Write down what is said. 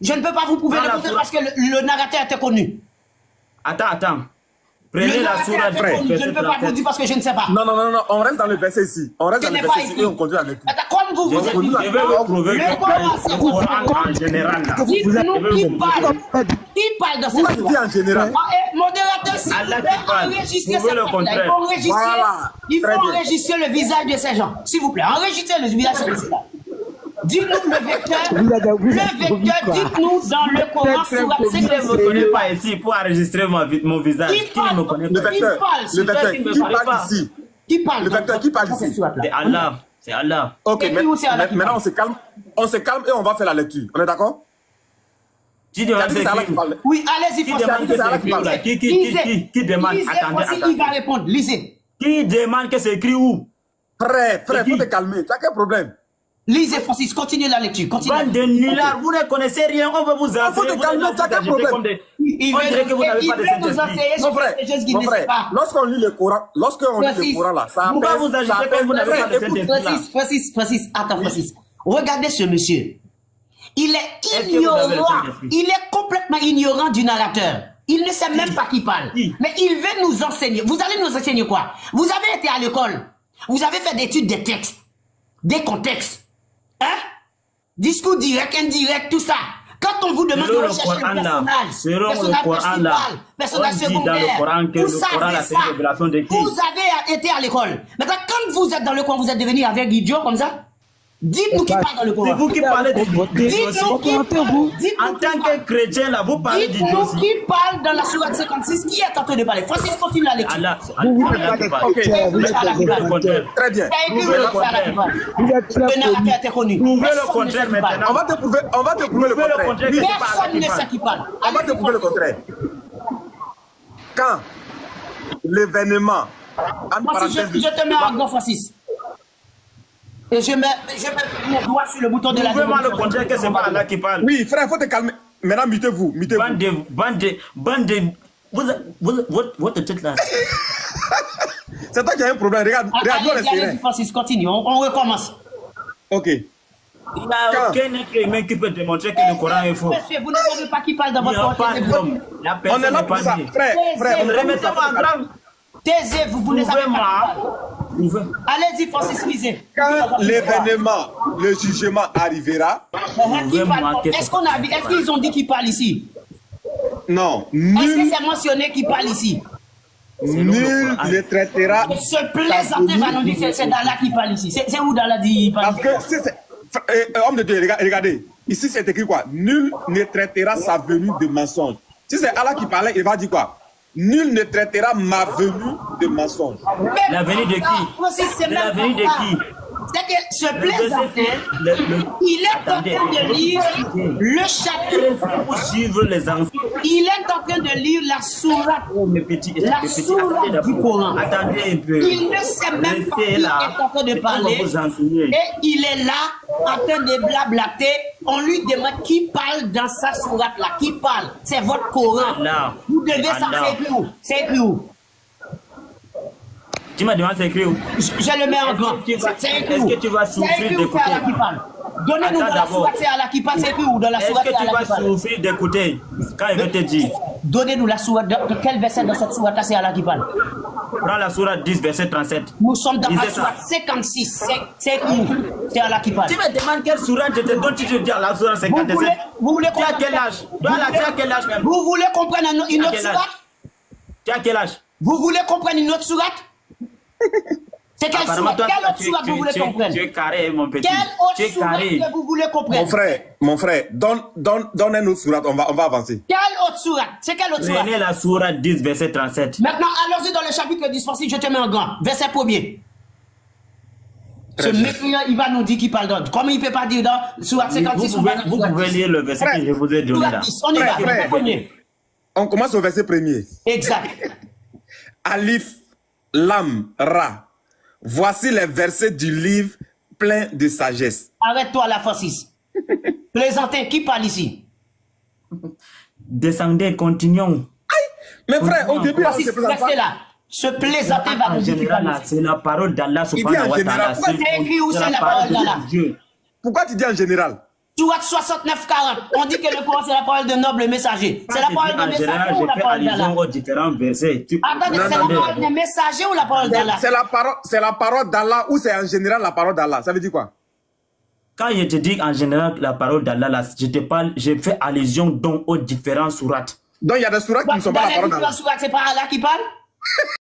Je ne peux pas vous prouver le contraire parce que le narrateur était connu. Attends. Prenez la sourate. Je ne peux pas vous dire parce que je ne sais pas. Non, on reste dans le verset ici. On reste dans le verset ici et on continue avec lui. Comme vous êtes je vais vous prouver le Coran en général. Dites-nous qui parle de cette Vous dites en général. Modérateur, s'il vous plaît, enregistrez cette parole-là. Il faut enregistrer le visage de ces gens. S'il vous plaît, enregistrez le visage de ces gens. Dites-nous le vecteur, dites-nous dans le Coran sur la Je ne me connais pas ici pour enregistrer mon visage. Qui ne me connaît pas? Le vecteur, qui parle ici? Qui parle? Le vecteur, qui parle ici? C'est Allah. C'est Allah. Ok, maintenant on se calme et on va faire la lecture. On est d'accord? Qui demande c'est qui? Oui, allez-y, Qui demande? Attendez. Il va répondre, lisez. Qui demande que c'est écrit où? Frère, faut te calmer. Tu as quel problème? Lisez, Francis, continuez la lecture. Bande de nullards, vous ne connaissez rien, on veut vous enseigner. Faut te calmer, tu as quel problème? On dirait que vous n'avez pas de Saint-Esprit. Mon frère, lorsqu'on lit le Coran, là, ça pourquoi vous agissez comme vous n'avez pas de Saint-Esprit? Francis, attends, Francis. Regardez ce monsieur. Il est ignorant. Il est complètement ignorant du narrateur. Il ne sait même pas qui parle. Mais il veut nous enseigner. Vous allez nous enseigner quoi? Vous avez été à l'école. Vous avez fait des études des textes, des contextes. Hein? Discours direct, indirect, tout ça. Quand on vous demande de rechercher le personnage secondaire, vous savez ça. Vous avez été à l'école. Maintenant, quand vous êtes dans le coin, vous êtes devenu avec idiot comme ça? Dites-nous qui parle dans le Coran. C'est vous qui parlez de Dites-nous qui parle. En tant que chrétien, là, vous parlez de dites-nous qui parle dans la sourate 56. Qui est en train de parler? Francis, continue la lecture. Très bien. Le narrateur était connu. Prouvez le contraire maintenant. On va te prouver le contraire. Personne ne sait qui parle. On va te prouver le contraire. Quand l'événement, je te mets en grand, Francis. Et je mets mon doigt sur le bouton de la démon. Le contraire que c'est pas Allah qui parle. Oui, frère, il faut te calmer. Maintenant, mutez-vous. Bande. Votre tête là. C'est toi qui as un problème. Regarde, allez-y, Francis, continue. On recommence. Ok. Il n'y a aucun être humain qui peut démontrer que le Coran est faux. Monsieur, vous ne savez pas qui parle dans votre côté. On est là pour ça. Frère, remettez-moi en drame. Taisez-vous, vous ne savez pas. Allez-y, Francis, lisez. Quand l'événement, le jugement arrivera. Est-ce qu'ils ont dit qu'il parle ici? Non. Est-ce que c'est mentionné qu'il parle ici? Nul ne traitera. Ce plaisantin va nous dire que c'est d'Allah qui parle ici. C'est où d'Allah dit il parle? Parce que homme de Dieu, regardez. Ici, c'est écrit quoi? Nul ne traitera sa venue de mensonge. Si c'est Allah qui parlait, il va dire quoi? Nul ne traitera ma venue de mensonge. La venue de qui? La venue de qui? C'est que ce plaisantin, il est en train de lire le chapitre. Pour suivre les enfants. Il est en train de lire la sourate. La sourate du Coran. Attendez un peu. Il ne sait même pas qui est en train de parler. Et il est là, en train de blablater. On lui demande qui parle dans sa sourate là. Qui parle? C'est votre Coran. Vous devez savoir c'est écrit où? C'est écrit où? Tu m'as demandé c'est écrit où? Je le mets en grand. Est-ce que tu vas souffrir d'écouter? Donnez-nous dans la sourate, c'est Allah qui parle, c'est écrit où? Dans la sourate, est-ce que tu vas souffrir d'écouter quand il veut te dire? Donnez-nous la sourate, de quel verset dans cette sourate c'est Allah qui parle? Prends la sourate 10, verset 37. Nous sommes dans la sourate 56, c'est écrit où? C'est Allah qui parle. Tu me demandes quelle sourate je te donne, tu te dis à la sourate 57. Vous voulez tu as quel âge? Tu as quel âge même? Vous voulez comprendre une autre sourate? Tu as quel âge? Vous voulez comprendre une autre sourate? C'est quelle autre sourate vous voulez comprendre? Tu es carré, mon petit. Quelle autre sourate que vous voulez comprendre? Mon frère, donne un autre sourate, on va avancer. Quelle autre sourate? C'est quelle autre sourate? Prenez la sourate 10, verset 37. Maintenant, allons-y dans le chapitre 10, je te mets en grand. Verset 1er. Ce mec-là, il va nous dire qu'il parle d'autre. Comment il ne peut pas dire dans sourate 56 vous pouvez lire le verset que je vous ai donné là. On y va, verset 1er. On commence au verset 1er. Exact. Alif, Lam, Ra. Voici les versets du livre plein de sagesse. Arrête-toi là, Francis. Plaisantin, qui parle ici? Descendez, continuons. Mais frère, au début, Francis, restez là. Ce plaisantin va nous dire qu'il parle ici. C'est la parole d'Allah subhanahu wa ta'ala. C'est écrit où c'est la parole d'Allah? Pourquoi tu dis en général? Surat 69-40, on dit que le Coran c'est la parole de noble messager. C'est la parole de messager ou la parole d'Allah? Différents versets. Attendez, c'est la parole de messager ou la parole d'Allah? C'est la parole d'Allah ou c'est en général la parole d'Allah? Ça veut dire quoi? Quand je te dis en général la parole d'Allah, je te parle, je fais allusion donc aux différents sourates. Donc il y a des sourates qui ne sont pas la parole d'Allah. Dans les différents sourates, c'est pas Allah qui parle?